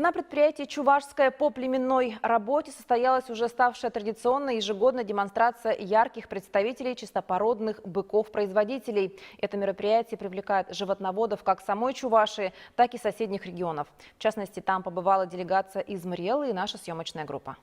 На предприятии «Чувашская» по племенной работе состоялась уже ставшая традиционной ежегодная демонстрация ярких представителей чистопородных быков-производителей. Это мероприятие привлекает животноводов как самой Чувашии, так и соседних регионов. В частности, там побывала делегация из Мариэлы и наша съемочная группа.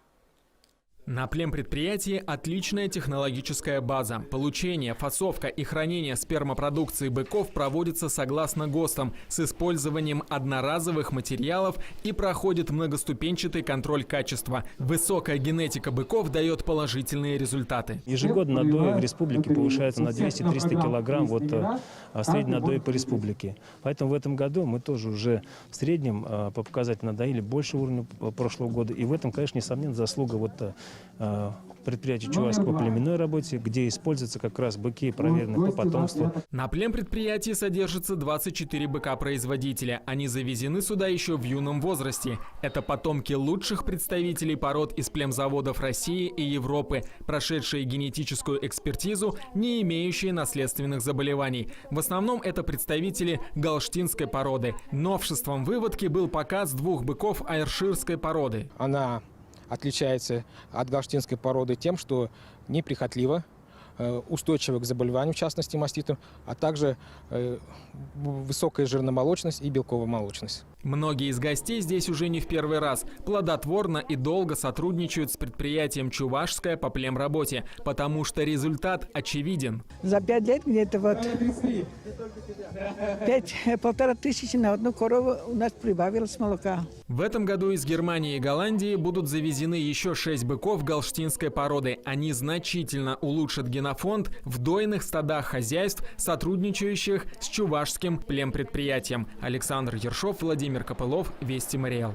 На племпредприятии отличная технологическая база. Получение, фасовка и хранение спермопродукции быков проводится согласно ГОСТам с использованием одноразовых материалов и проходит многоступенчатый контроль качества. Высокая генетика быков дает положительные результаты. Ежегодно надои в республике повышается на 200-300 килограмм средний надои по республике. Поэтому в этом году мы тоже уже в среднем по показателям надоили больше уровня прошлого года. И в этом, конечно, несомненно, заслуга предприятия Чувашского по племенной работе, где используются как раз быки, проверенные по потомству. На племпредприятии содержится 24 быка-производителя. Они завезены сюда еще в юном возрасте. Это потомки лучших представителей пород из племзаводов России и Европы, прошедшие генетическую экспертизу, не имеющие наследственных заболеваний. В основном это представители галштинской породы. Новшеством выводки был показ двух быков айрширской породы. Она отличается от галштинской породы тем, что неприхотлива, устойчива к заболеваниям, в частности маститам, а также высокая жирномолочность и белково-молочность. Многие из гостей здесь уже не в первый раз. Плодотворно и долго сотрудничают с предприятием «Чувашская» по племработе, потому что результат очевиден. За 5 лет где-то 1500 на одну корову у нас прибавилось молока. В этом году из Германии и Голландии будут завезены еще 6 быков галштинской породы. Они значительно улучшат генофонд в дойных стадах хозяйств, сотрудничающих с чувашским племпредприятием. Александр Ершов, Владимир Копылов, Вести Мариэл.